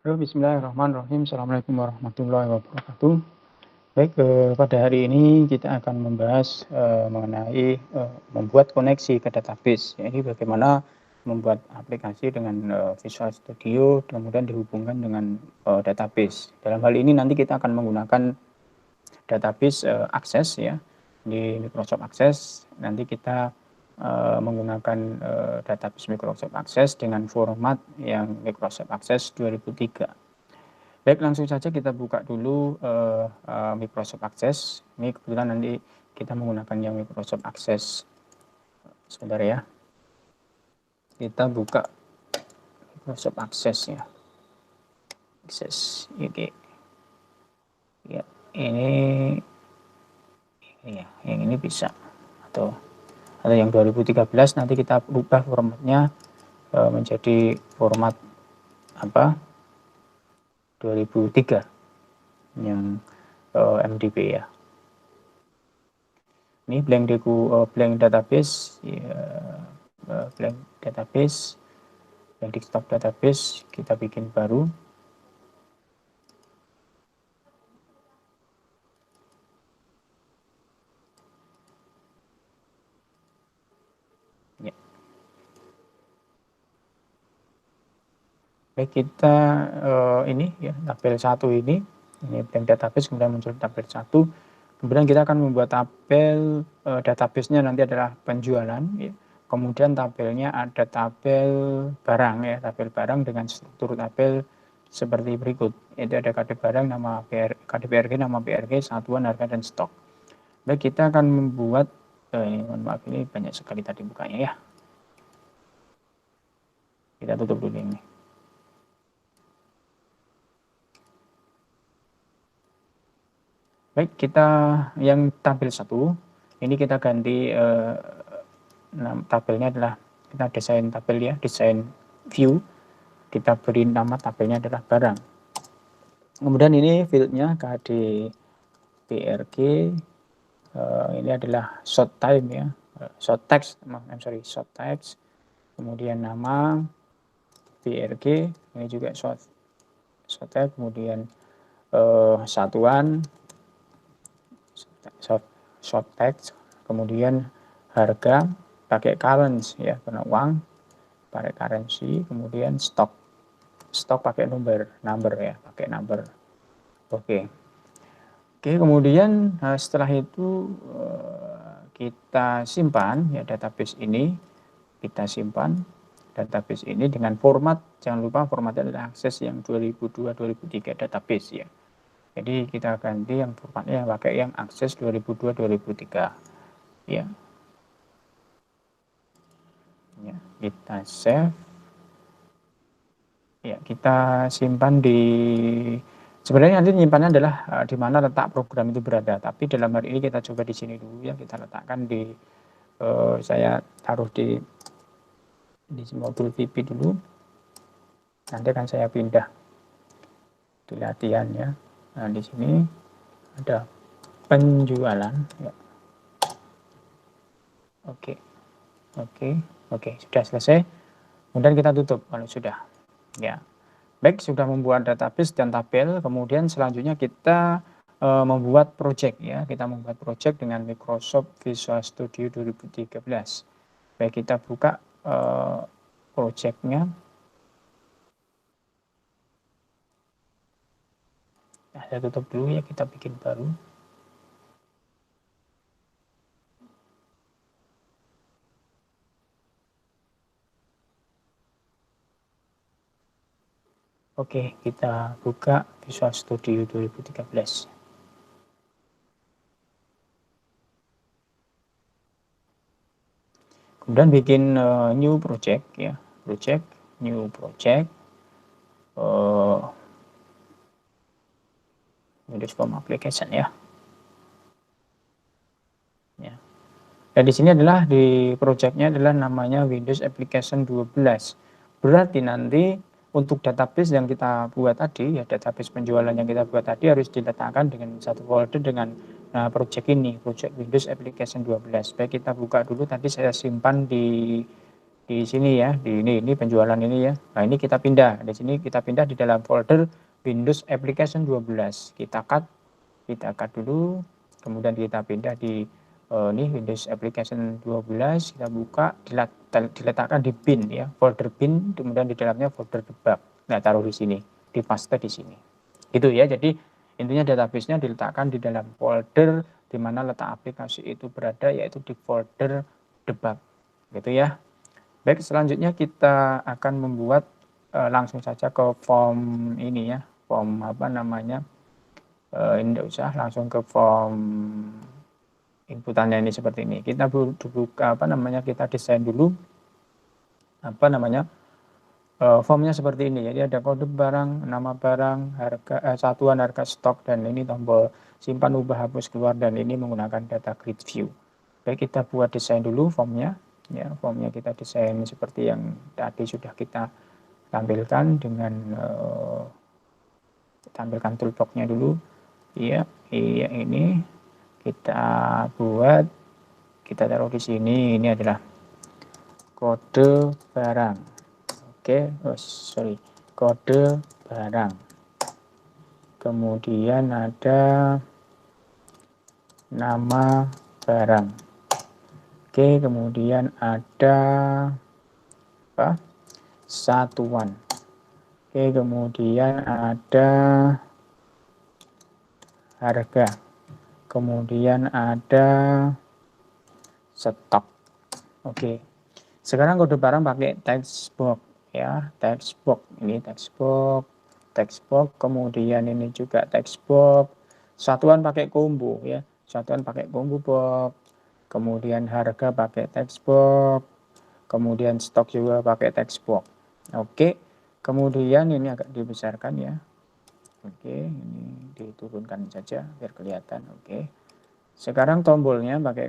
Halo, bismillahirrahmanirrahim. Assalamualaikum warahmatullahi wabarakatuh. Baik, pada hari ini kita akan membahas mengenai membuat koneksi ke database. Jadi bagaimana membuat aplikasi dengan Visual Studio, kemudian dihubungkan dengan database. Dalam hal ini nanti kita akan menggunakan database Access ya, di Microsoft Access. Nanti kita menggunakan database Microsoft Access dengan format yang Microsoft Access 2003. Baik, langsung saja kita buka dulu Microsoft Access. Ini kebetulan nanti kita menggunakan yang Microsoft Access. Sebentar ya. Kita buka Microsoft Access ya. Access, oke. Ya, ini ya, yang ini bisa atau yang 2013 nanti kita ubah formatnya menjadi format apa 2003 yang MDB ya. Ini blank database ya, blank database, blank desktop database kita bikin baru. Ya. Baik, kita ini ya tabel 1 ini blank database, kemudian muncul tabel 1. Kemudian kita akan membuat tabel database-nya nanti adalah penjualan ya. Kemudian tabelnya ada tabel barang ya, tabel barang dengan struktur tabel seperti berikut. Itu ada kode barang, nama kode BRG, nama BRG, satuan harga dan stok. Baik, kita akan membuat mohon maaf ini banyak sekali tadi bukanya ya. Kita tutup dulu ini. Baik, kita yang tabel 1 ini kita ganti tabelnya adalah kita desain tabel ya, desain view. Kita beri nama tabelnya adalah barang. Kemudian ini fieldnya KD BRG, ini adalah short time ya, short text, short text. Kemudian nama BRG, ini juga short text. Kemudian satuan short text, kemudian harga pakai currency ya, karena uang pakai currency, kemudian stok pakai number ya, pakai number. Oke, kemudian setelah itu kita simpan ya database ini, kita simpan database ini dengan format, jangan lupa formatnya adalah Access yang 2002-2003 database ya. Jadi kita ganti yang formatnya pakai yang Access 2002-2003 ya. Ya, kita save. Ya, kita simpan di sebenarnya nanti nyimpannya adalah di mana letak program itu berada. Tapi dalam hari ini kita coba di sini dulu ya, kita letakkan di saya taruh di modul VP dulu. Nanti akan saya pindah di latihan ya. Nah, di sini ada penjualan ya. Oke, sudah selesai. Kemudian kita tutup kalau sudah. Ya. Baik, sudah membuat database dan tabel. Kemudian selanjutnya kita membuat project ya. Kita membuat project dengan Microsoft Visual Studio 2013. Baik, kita buka projectnya. Nah, saya tutup dulu ya, kita bikin baru. Oke, kita buka Visual Studio 2013. Kemudian bikin new project ya, new project. Windows Form Application ya. Ya. Dan di sini adalah di projectnya adalah namanya Windows Application 12. Berarti nanti untuk database yang kita buat tadi ya, database penjualan yang kita buat tadi harus diletakkan dengan satu folder dengan project ini, project Windows Application 12. Baik, kita buka dulu, tadi saya simpan di di sini ya, di ini penjualan ini ya. Nah, ini kita pindah. Di sini kita pindah di dalam folder Windows Application 12. Kita cut dulu, kemudian kita pindah di ini Windows Application 12, kita buka, diletakkan di bin ya, folder bin, kemudian di dalamnya folder debug. Nah, taruh di sini, dipaste di sini. Gitu ya. Jadi intinya database-nya diletakkan di dalam folder di mana letak aplikasi itu berada, yaitu di folder debug. Gitu ya. Baik, selanjutnya kita akan membuat langsung saja ke form ini ya, form apa namanya, ini tidak usah, langsung ke form inputannya ini seperti ini. Kita buka apa namanya, kita desain dulu apa namanya, formnya seperti ini. Jadi ada kode barang, nama barang, harga, satuan harga stok, dan ini tombol simpan, ubah, hapus, keluar, dan ini menggunakan data grid view. Baik, kita buat desain dulu formnya. Ya, formnya kita desain seperti yang tadi sudah kita tampilkan dengan tampilkan toolbox-nya dulu. Iya, iya, ini kita buat, kita taruh di sini. Ini adalah kode barang. Oke, oh sorry, kode barang. Kemudian ada nama barang. Oke, kemudian ada apa? Satuan. Oke, kemudian ada harga. Kemudian ada stok. Oke. Sekarang kode barang pakai text box ya, text box. Ini text box, kemudian ini juga text box. Satuan pakai combo ya. Satuan pakai combo box. Kemudian harga pakai text box. Kemudian stok juga pakai text box. Oke. Kemudian ini agak dibesarkan ya. Oke, ini diturunkan saja biar kelihatan. Oke. Sekarang tombolnya pakai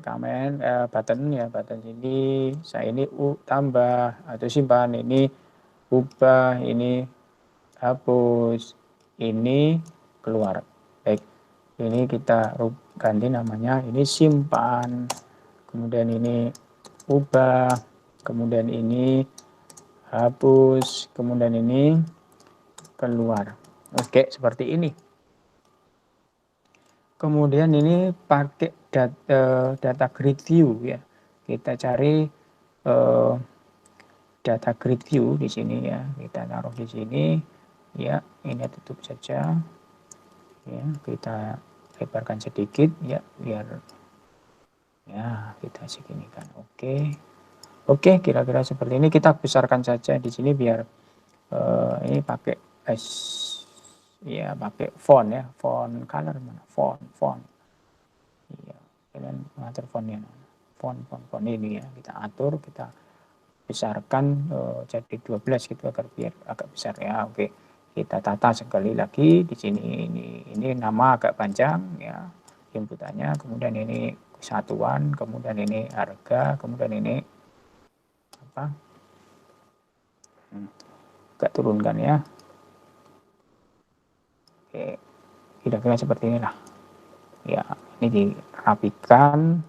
button ya, button ini saya ini tambah atau simpan, ini ubah, ini hapus, ini keluar. Baik, ini kita ganti namanya, ini simpan, kemudian ini ubah, kemudian ini hapus, kemudian ini keluar. Oke, seperti ini. Kemudian ini pakai data grid view ya. Kita cari data grid view di sini ya. Kita taruh di sini ya. Ini tutup saja. Ya, kita lebarkan sedikit ya biar ya kita seginikan. Oke. Oke, kira-kira seperti ini. Kita besarkan saja di sini biar ini pakai ya, pakai font ya, font color mana, font. Iya, kalian mengatur fontnya, font ini ya, kita atur, kita besarkan jadi 12 gitu agar biar agak besar ya. Oke, kita tata sekali lagi di sini. Ini nama agak panjang ya inputannya, kemudian ini satuan, kemudian ini harga, kemudian ini apa, agak turunkan ya. Oke, kira-kira seperti inilah ya. Ini dirapikan.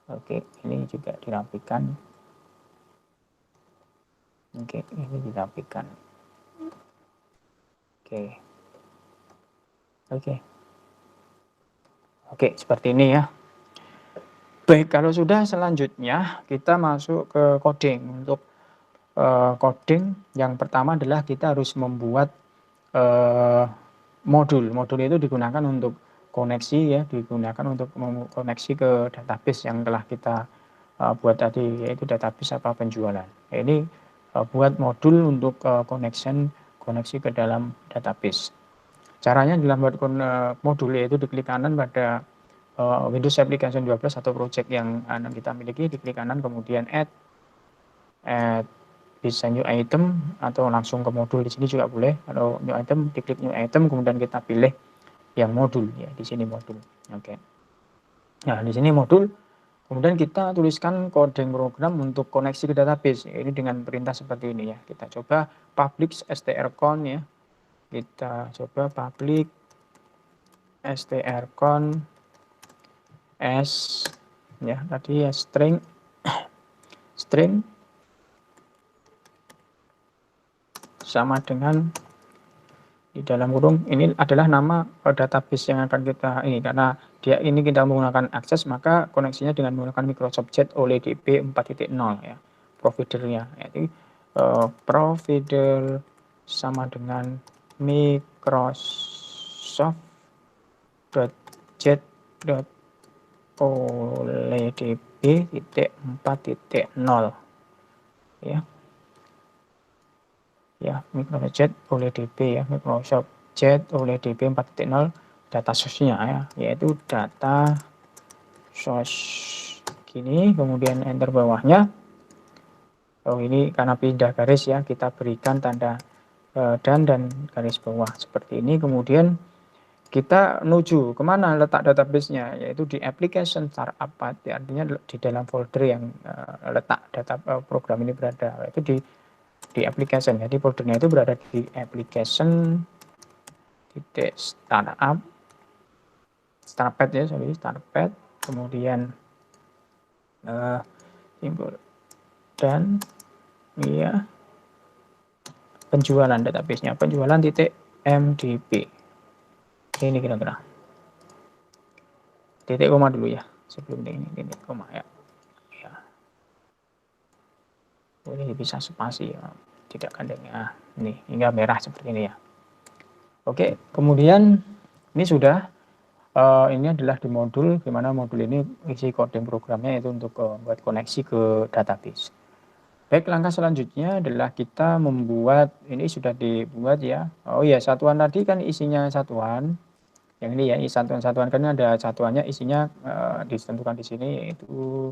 Oke, ini juga dirapikan. Oke, ini dirapikan. Oke. Oke, seperti ini ya. Baik, kalau sudah, selanjutnya kita masuk ke coding. Untuk coding yang pertama adalah kita harus membuat modul. Modul itu digunakan untuk koneksi ya, digunakan untuk koneksi ke database yang telah kita buat tadi, yaitu database apa penjualan. Ini buat modul untuk koneksi ke dalam database. Caranya dalam buat modul yaitu diklik kanan pada Windows Application 12 atau project yang kita miliki, diklik kanan kemudian add bisa new item atau langsung ke modul. Di sini juga boleh. Kalau new item, diklik new item kemudian kita pilih yang modul ya, di sini modul. Oke. Nah, di sini modul. Kemudian kita tuliskan coding program untuk koneksi ke database. Ini dengan perintah seperti ini ya. Kita coba public strcon ya. Kita coba public strcon s ya, tadi ya string string sama dengan di dalam kurung ini adalah nama database yang akan kita ini, karena dia ini kita menggunakan akses, maka koneksinya dengan menggunakan Microsoft Jet OLEDP 4.0 ya, providernya, yaitu provider sama dengan Microsoft.jet.oledp.4.0 ya. Ya, Microsoft Jet OLEDP ya, Microsoft Jet OLEDP 4.0 data source-nya ya, yaitu data source gini, kemudian enter bawahnya. Oh, ini karena pindah garis ya, kita berikan tanda dan garis bawah seperti ini. Kemudian kita menuju kemana letak database-nya, yaitu di application startup path, artinya di dalam folder yang letak data program ini berada, yaitu di application. Jadi foldernya itu berada di application titik startup path ya, startup path, kemudian simbol dan ya penjualan database-nya, penjualan titik mdp. Ini kira-kira titik koma dulu ya, sebelum ini titik koma ya. Ini bisa spasi ya, tidak gandeng ya, ini hingga merah seperti ini ya. Oke, kemudian ini sudah ini adalah di modul, dimana modul ini isi coding programnya itu untuk buat koneksi ke database. Baik, langkah selanjutnya adalah kita membuat, ini sudah dibuat ya. Oh ya, satuan tadi kan isinya satuan yang ini ya, satuan-satuan kan ada satuannya, isinya ditentukan di sini, yaitu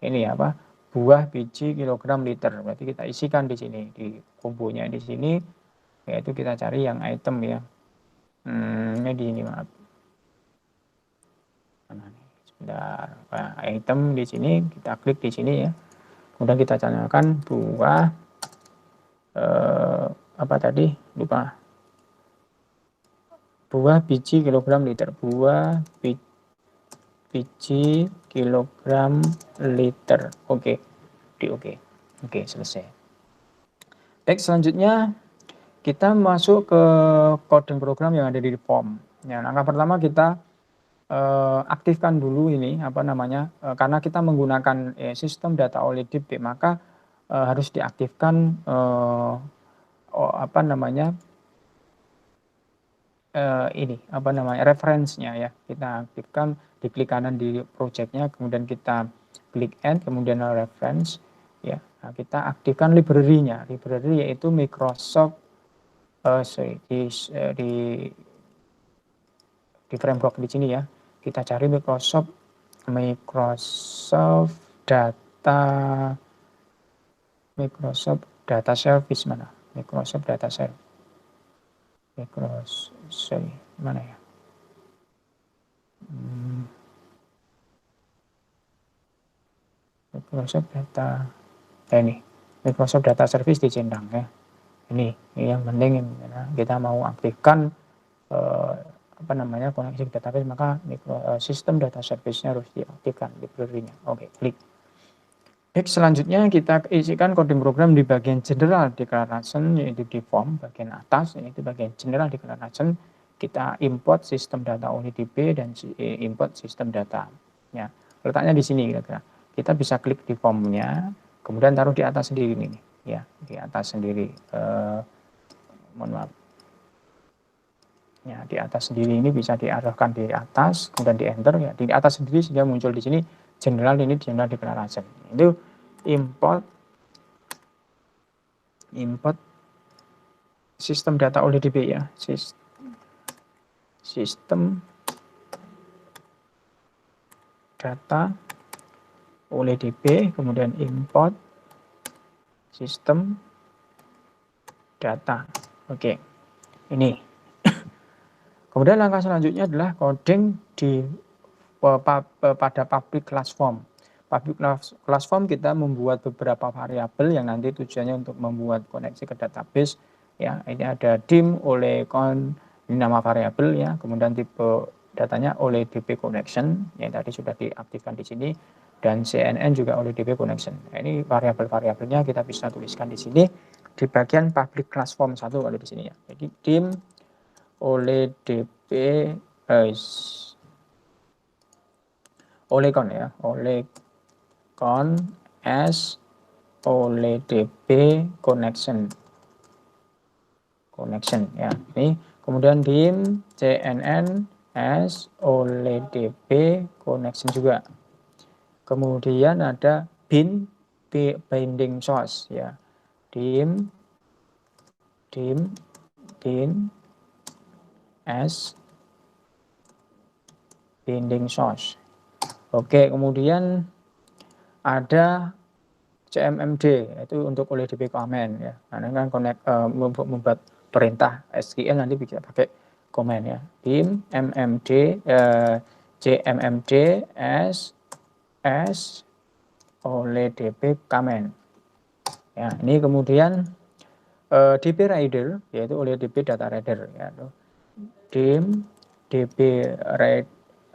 ini ya, apa, buah, biji, kilogram, liter. Berarti kita isikan di sini, di kombonya di sini, yaitu kita cari yang item ya. Ini di sini, maaf. Sebentar, item di sini, kita klik di sini ya. Kemudian kita tanyakan buah, apa tadi, lupa. Buah, biji, kilogram, liter. Buah, biji, kilogram, liter. Oke, oke, selesai. Baik, selanjutnya kita masuk ke coding program yang ada di form. Ya, langkah pertama kita aktifkan dulu ini, apa namanya, karena kita menggunakan sistem data OLEDP, maka harus diaktifkan apa namanya, ini apa namanya, referensinya ya, kita aktifkan, diklik kanan di projectnya, kemudian kita klik add, kemudian reference ya. Nah, kita aktifkan library-nya, library yaitu Microsoft di framework di sini ya, kita cari Microsoft data service, mana Microsoft data service, mana ya, Microsoft data, ini Microsoft data service dicentang ya. Ini yang penting ya, kita mau aktifkan apa namanya, koneksi ke database, maka sistem data service-nya harus diaktifkan library-nya. Oke, klik. Baik, selanjutnya kita isikan coding program di bagian general declaration, yaitu di form bagian atas, yaitu bagian general declaration. Kita import sistem data OLEDP dan import sistem data. Ya, letaknya di sini kira-kira. Kita bisa klik di formnya, kemudian taruh di atas sendiri ini, ya, di atas sendiri. Mohon maaf. Ya, di atas sendiri ini bisa diarahkan di atas, kemudian di enter ya, di atas sendiri sehingga muncul di sini general, ini general declaration. Itu import sistem data OLEDP ya, sistem data OLEDP, kemudian import sistem data. Oke, ini. Kemudian langkah selanjutnya adalah coding pada public class form. Public class form kita membuat beberapa variabel yang nanti tujuannya untuk membuat koneksi ke database. Ya, ini ada dim, OLECON, ini nama variabel ya. Kemudian tipe datanya OLEDP connection yang tadi sudah diaktifkan di sini. dan CNN juga OLEDP connection. Nah, ini variabel-variabelnya kita bisa tuliskan di sini di bagian public class form 1 kalau di sini ya. Jadi dim OLEDP Olecon ya, Olecon as OLEDP connection ya. Ini kemudian dim CNN as OLEDP connection juga. Kemudian ada bin binding source ya. Dim as binding source. Oke, kemudian ada CMMD itu untuk OLEDP comment ya. Nah, kan membuat perintah SQL nanti bisa pakai comment ya. Dim MMD CMMD as OLEDP comment. Ya, ini kemudian DP reader yaitu OLEDP data reader ya. Dim DP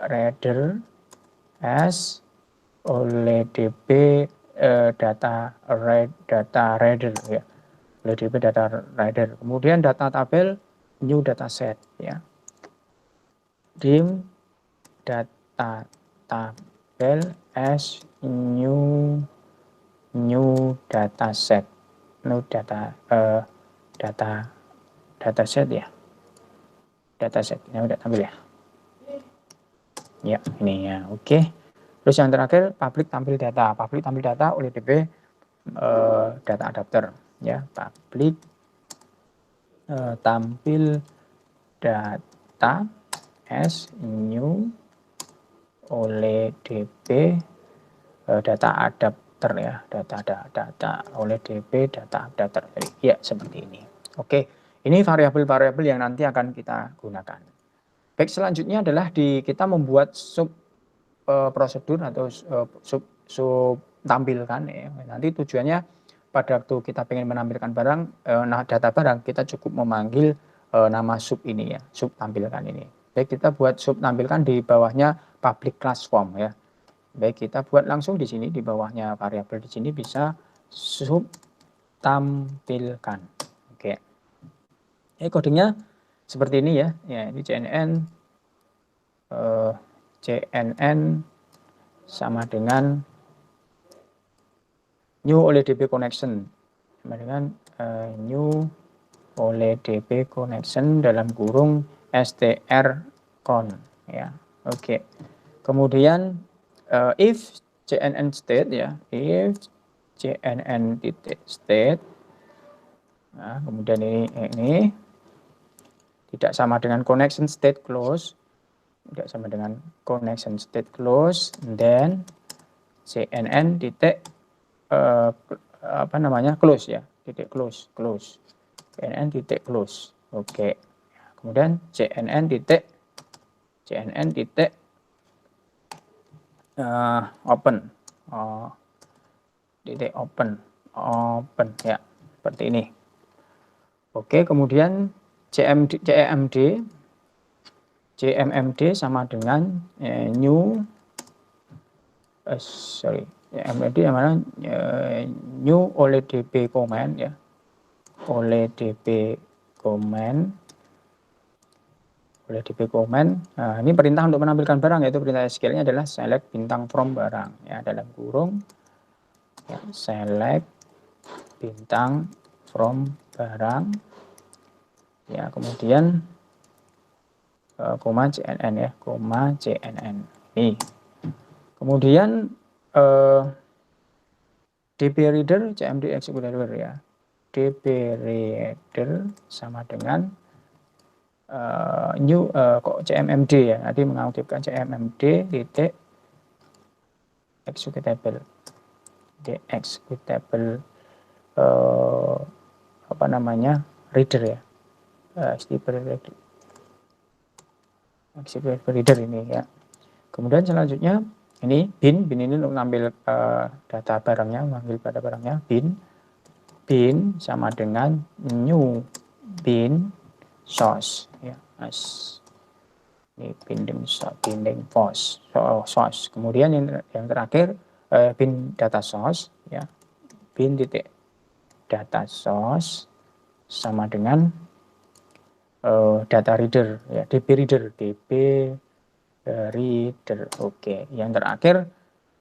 reader as OLEDP data reader ya. OLEDP data reader. Kemudian data tabel new dataset ya. Dim data tabel as new dataset. New dataset ya. Dataset ini udah tampil ya. Ya, ini ya. Oke. Terus yang terakhir public tampil data OLEDP data adapter ya. Public tampil data as new OLEDP data adapter ya. Data OLEDP data adapter. Jadi ya seperti ini. Oke. Ini variabel-variabel yang nanti akan kita gunakan. Baik, selanjutnya adalah kita membuat sub prosedur atau sub tampilkan ya. Nanti tujuannya pada waktu kita pengen menampilkan barang, data barang, kita cukup memanggil nama sub ini ya, sub tampilkan ini. Baik, kita buat sub tampilkan di bawahnya public class form ya. Baik, kita buat langsung di sini di bawahnya variabel di sini bisa sub tampilkan. Oke. Kodenya seperti ini ya. Ya, ini CNN sama dengan new OLEDP connection sama dengan new OLEDP connection dalam kurung strcon ya. Oke. Kemudian if CNN state ya, if CNN state, nah, kemudian ini tidak sama dengan connection state close, tidak sama dengan connection state close, then CNN titik close ya, titik close CNN titik close. Oke. Kemudian CNN titik open titik open ya, seperti ini. Oke, kemudian CMMD sama dengan new CMMD yang mana new OLEDP comment ya, OLEDP comment. Nah, ini perintah untuk menampilkan barang, yaitu perintah SQL-nya adalah select bintang from barang ya, dalam kurung ya, select bintang from barang ya, kemudian koma CNN ya, koma CNN ini. Kemudian DP reader CMD executable ya, DP reader sama dengan new CMMD ya, nanti mengaktifkan CMMD titik executable reader ya, executable reader ini ya. Kemudian selanjutnya ini bin ini untuk ngambil data barangnya, mengambil pada barangnya, bin sama dengan new bin source ya, ini binding source. Kemudian yang terakhir bin data source ya, bin titik data source sama dengan data reader ya, db reader. Oke, yang terakhir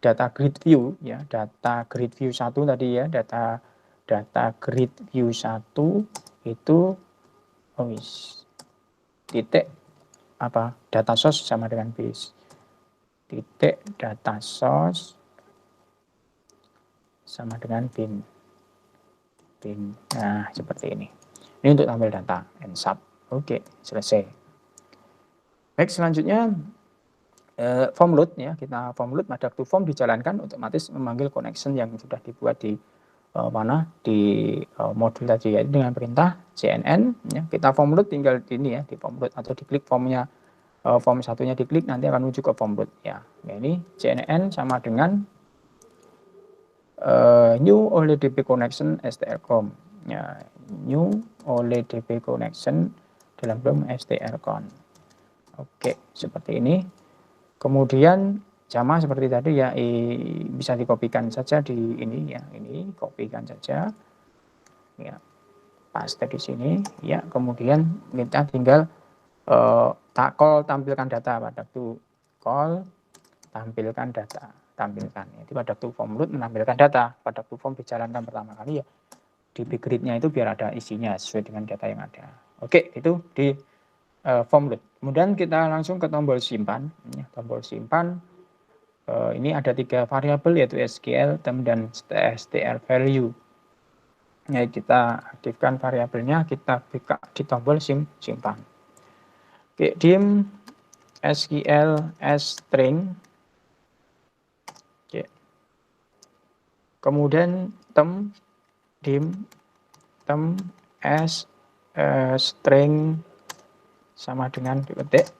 data grid view ya, data grid view 1 tadi ya, data grid view 1 itu titik apa, data source sama dengan base, titik data source sama dengan bin. Nah, seperti ini. Ini untuk tampil data and sub. Oke, selesai. Baik, selanjutnya form load ya, kita form load pada waktu form dijalankan otomatis memanggil connection yang sudah dibuat di modul tadi ya, dengan perintah cnn ya. Kita form load tinggal ini ya, di form load atau diklik formnya, form satunya diklik nanti akan menuju ke form load ya. Nah, ini cnn sama dengan new OLEDP connection strcom ya, new OLEDP connection dalam belum strcon. Oke, seperti ini. Kemudian sama seperti tadi ya, bisa dikopikan saja di ini ya, ini kopikan saja ya, paste di sini ya. Kemudian kita tinggal call tampilkan data pada waktu call tampilkan data, tampilkan itu pada waktu form load menampilkan data pada waktu form dijalankan pertama kali ya, di gridnya itu biar ada isinya sesuai dengan data yang ada. Oke, itu di form load. Kemudian kita langsung ke tombol simpan ya, tombol simpan. Ini ada 3 variabel yaitu SQL, term, dan str value. Ya, kita aktifkan variabelnya, kita buka di tombol simpan. Oke, dim SQL string. Oke. Kemudian term dim term string sama dengan diketik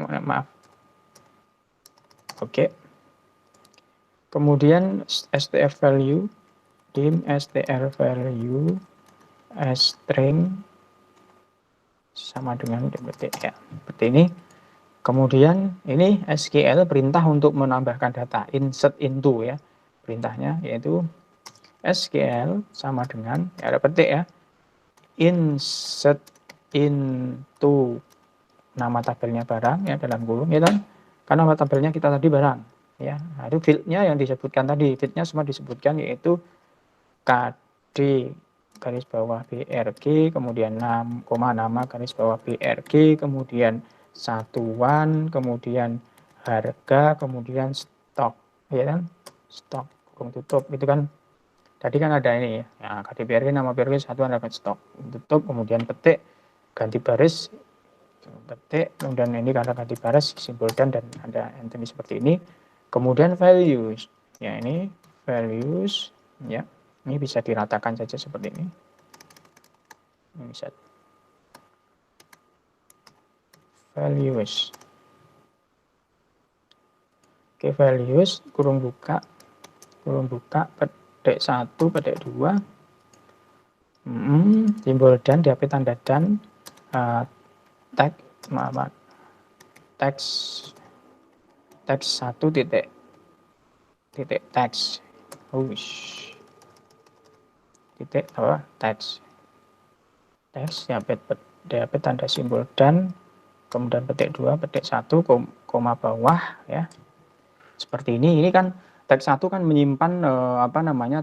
maaf. Oke. Kemudian str value dim str value string sama dengan diketik ya, seperti ini. Kemudian ini SQL perintah untuk menambahkan data, insert into ya, perintahnya yaitu SQL sama dengan ya, ada petik ya, insert into nama tabelnya barang ya, dalam kurung ya kan, karena nama tabelnya kita tadi barang ya. Nah, itu fieldnya yang disebutkan tadi, fieldnya semua disebutkan yaitu KD garis bawah BRG, kemudian nama garis bawah BRG, kemudian satuan, kemudian harga, kemudian stok ya kan, stok kurung tutup itu kan. Tadi kan ada ini ya, nah, KDBRG nama BRG satuan harga stok tutup, kemudian petik ganti baris petik, kemudian ini karena ganti baris simbol dan ada enter seperti ini. Kemudian values ya, ini values ya, ini bisa diratakan saja seperti ini. Ini bisa values. Oke, values kurung buka petik 1 petik 2 simbol dan dihapus tanda dan teks 1 titik teks titik apa teks dihapus tanda simbol dan kemudian petik 2 petik 1 koma bawah ya, seperti ini. Ini kan teks 1 kan menyimpan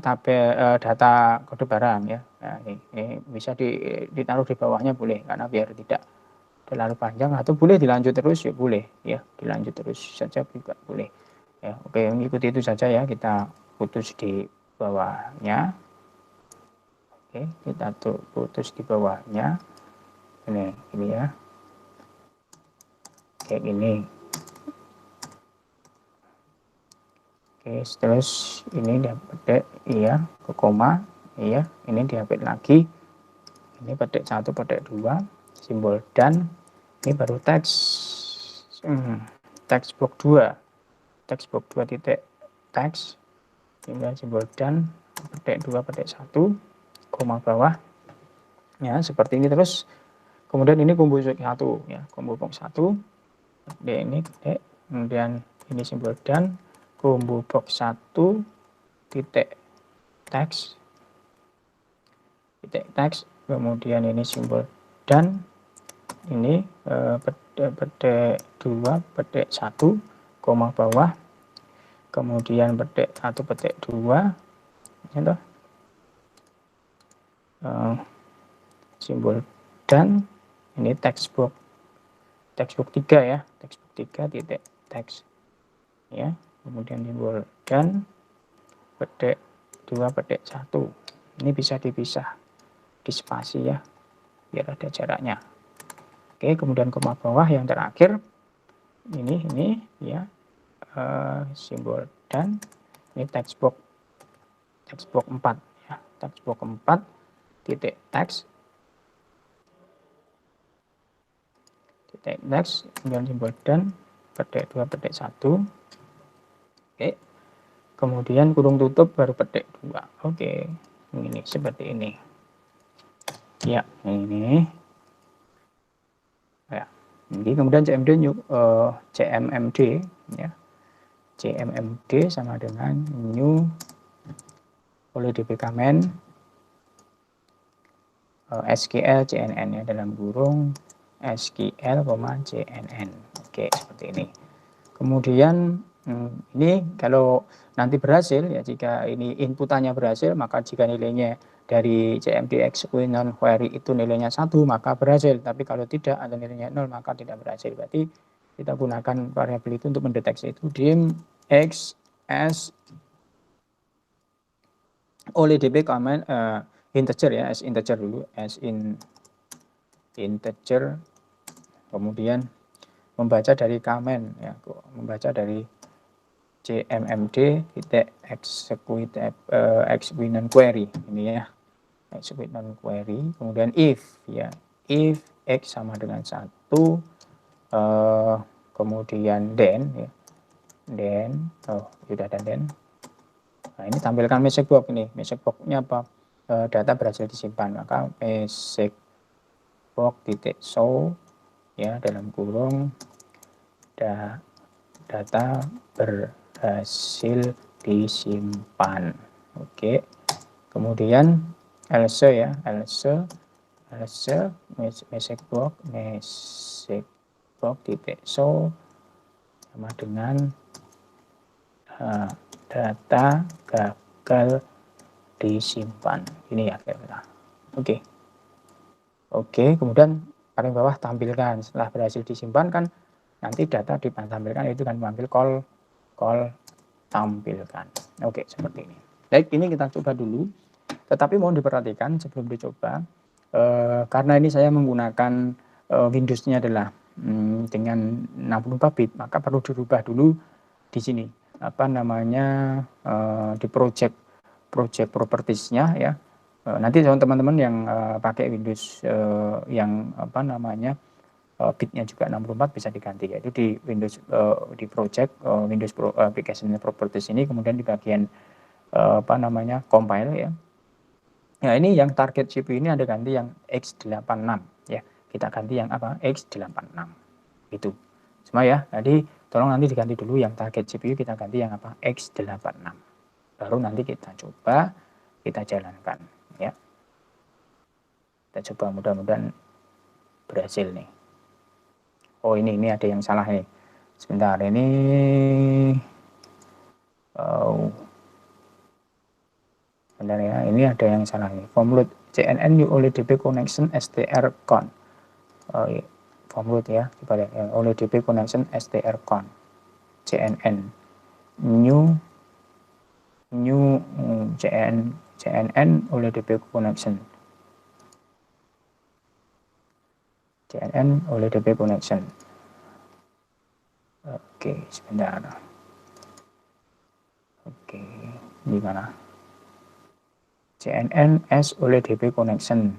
tabel data kode barang ya. Nah, ini bisa ditaruh di bawahnya boleh, karena biar tidak terlalu panjang, atau boleh dilanjut terus ya boleh ya, dilanjut terus saja juga boleh ya. Oke, mengikuti itu saja ya, kita putus di bawahnya. Oke, kita putus di bawahnya ini ya, kayak gini. Oke, terus ini dipetik iya ke koma iya, ini dihapus lagi, ini petik 1 petik 2 simbol dan ini baru teks teks blok 2 titik teks tinggal simbol dan petik 2 petik 1 koma bawah ya, seperti ini terus. Kemudian ini combo 1 ya, combo box 1 ini petik kemudian ini simbol dan, combo box 1 titik teks, kemudian ini simbol dan, ini petik 2 petik 1 koma bawah, kemudian petik 1 petik 2 contoh simbol dan, ini textbook 3 ya, textbook 3 titik teks ya, kemudian simbol dan petik 2 petik 1, ini bisa dipisah di spasi ya biar ada jaraknya. Oke, kemudian koma bawah yang terakhir ini ya, simbol dan, ini textbook 4 ya, textbook 4 titik teks, kemudian simbol dan petik 2 petik 1. Oke, kemudian kurung tutup baru petik 2. Oke, ini seperti ini ya, ini ya. Jadi kemudian CMMD ya, CMMD sama dengan new oleh DP Kamen SQL CNN ya, dalam kurung SQL, CNN. Oke, seperti ini. Kemudian ini kalau nanti berhasil ya, jika ini inputannya berhasil, maka jika nilainya dari CMD execute non query itu nilainya 1 maka berhasil, tapi kalau tidak atau nilainya 0 maka tidak berhasil. Berarti kita gunakan variabel itu untuk mendeteksi itu dim x as oleh DP comment integer ya, as integer dulu, as integer, kemudian membaca dari comment ya, membaca dari CMMD titik execute non query ini ya, execute non query, kemudian if ya, if x sama dengan 1, kemudian then ya, then sudah ada then. Nah, ini tampilkan message box ini, message box-nya apa, data berhasil disimpan, maka message box titik show ya, dalam kurung data berhasil disimpan. Oke, kemudian else ya, else message box titik show sama dengan data gagal disimpan. Ini ya kira-kira. Oke, kemudian paling bawah tampilkan setelah berhasil disimpan kan nanti data ditampilkan, itu kan mengambil call tampilkan. Oke, seperti ini. Baik, ini kita coba dulu. Tetapi mohon diperhatikan sebelum dicoba, karena ini saya menggunakan Windows-nya adalah dengan 64 bit, maka perlu dirubah dulu di sini. Apa namanya, di project properties-nya ya. Nanti teman-teman yang pakai Windows yang apa namanya, bitnya juga 64 bisa diganti, yaitu di Windows di project Windows application properties ini, kemudian di bagian apa namanya, compile ya. Nah, ini yang target CPU ini ada ganti yang X86 ya. Kita ganti yang apa? X86. Itu. Semua ya. Jadi tolong nanti diganti dulu yang target CPU, kita ganti yang apa? X86. Baru nanti kita coba, kita jalankan ya. Kita coba, mudah-mudahan berhasil nih. Oh, ini ada yang salah nih. Sebentar, ini benar ya, ini ada yang salah nih. Formload CNN new oleh DP connection strcon. Formload ya, coba lihat ya, oleh DP connection strcon. CNN new CNN oleh DP connection. CNN oleh DP connection. Oke, sebentar. Oke, di mana? CNN S oleh DP connection.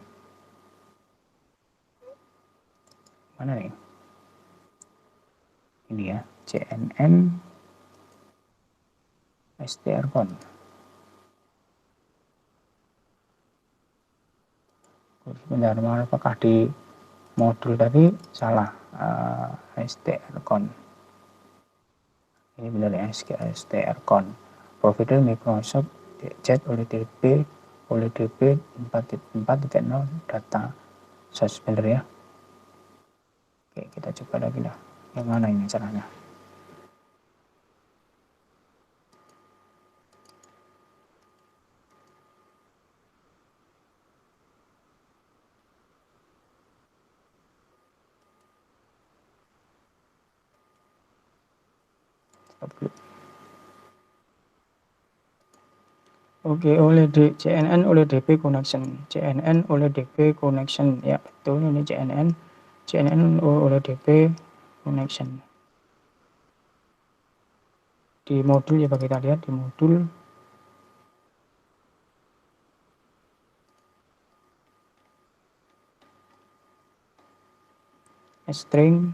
Mana nih? Ini ya, CNN strcon. Sebentar, apakah di modul tadi salah strcon. Ini benar ya, strcon. Provider Microsoft chat OLEDP 4.4.0 data source, benar ya. Oke, kita coba lagi lah. Yang mana ini caranya? Oke, CNN OLEDP connection. CNN OLEDP connection. Ya, betul ini CNN OLEDP connection. Di modul ya, kita lihat di modul. String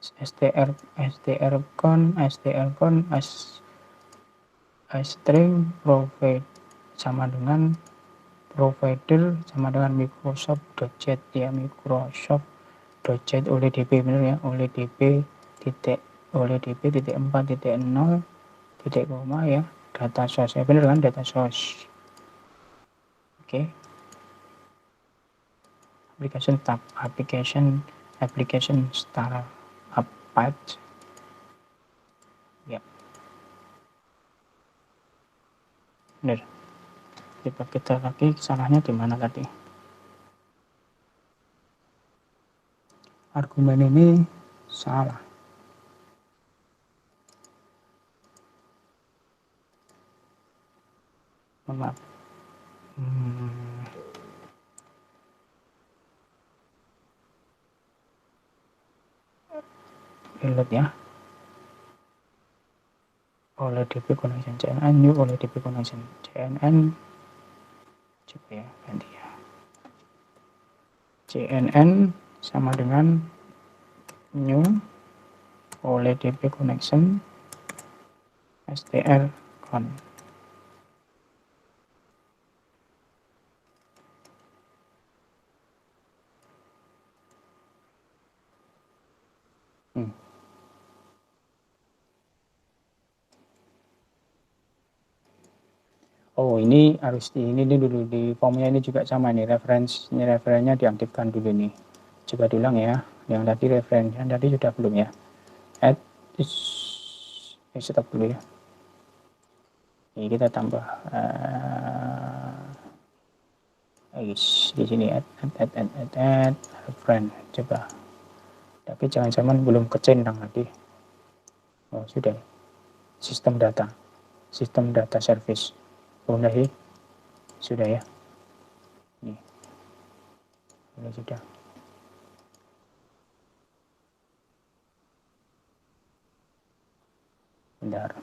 strcon string provide sama dengan provider sama dengan Microsoft.chat ya, Microsoft.chat OLEDP, benar ya, OLEDP titik 4.0 titik koma ya, data source ya, benar kan, data source. Oke. Application tab, application start up patch ya, benar. Coba kita lagi, salahnya di mana tadi? Argumen ini salah. Maaf. Lihat ya. OLEDP connection CNN new OLEDP connection CNN, coba ya, ganti ya. CNN sama dengan new OLEDP connection strcon. Oh, ini harus ini dulu di formnya ini juga sama nih, referensinya diaktifkan dulu nih. Coba diulang ya, yang tadi referensinya tadi sudah belum ya. Add stop dulu ya. Ini kita tambah di sini add reference, coba. Tapi jangan-jangan belum kecentang tadi. Oh, sudah. Sistem data service. Oh, sudah ya. Nih. Ini sudah. Bentar.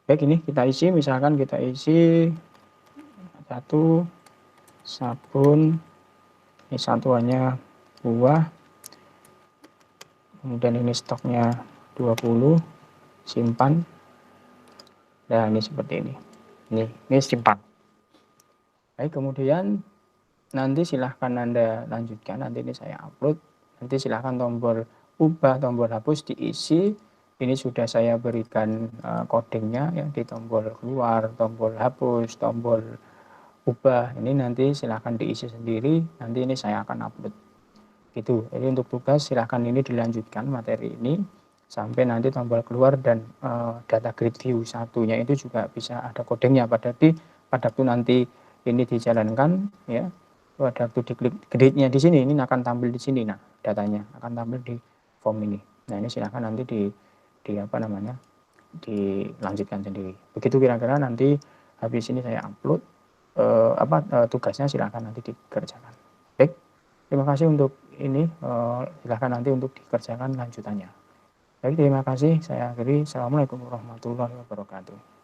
Baik, ini kita isi, misalkan kita isi 1 sabun, ini satuannya buah, kemudian ini stoknya 20, simpan. Nah, ini seperti ini. Ini simpan. Baik, kemudian nanti silahkan Anda lanjutkan, nanti ini saya upload. Nanti silahkan tombol ubah, tombol hapus diisi. Ini sudah saya berikan codingnya ya, di tombol keluar, tombol hapus, tombol ubah. Ini nanti silahkan diisi sendiri, nanti ini saya akan upload. Gitu. Jadi untuk tugas silahkan ini dilanjutkan materi ini sampai nanti tombol keluar dan data grid view satunya itu juga bisa ada codingnya pada waktu nanti ini dijalankan ya. Pada waktu diklik gridnya di sini, ini akan tampil di sini. Nah, datanya akan tampil di form ini. Nah, ini silahkan nanti dilanjutkan sendiri. Begitu kira-kira nanti habis ini saya upload tugasnya silahkan nanti dikerjakan. Baik, terima kasih untuk ini. Silahkan nanti untuk dikerjakan lanjutannya. Baik, terima kasih. Saya akhiri. Assalamualaikum warahmatullahi wabarakatuh.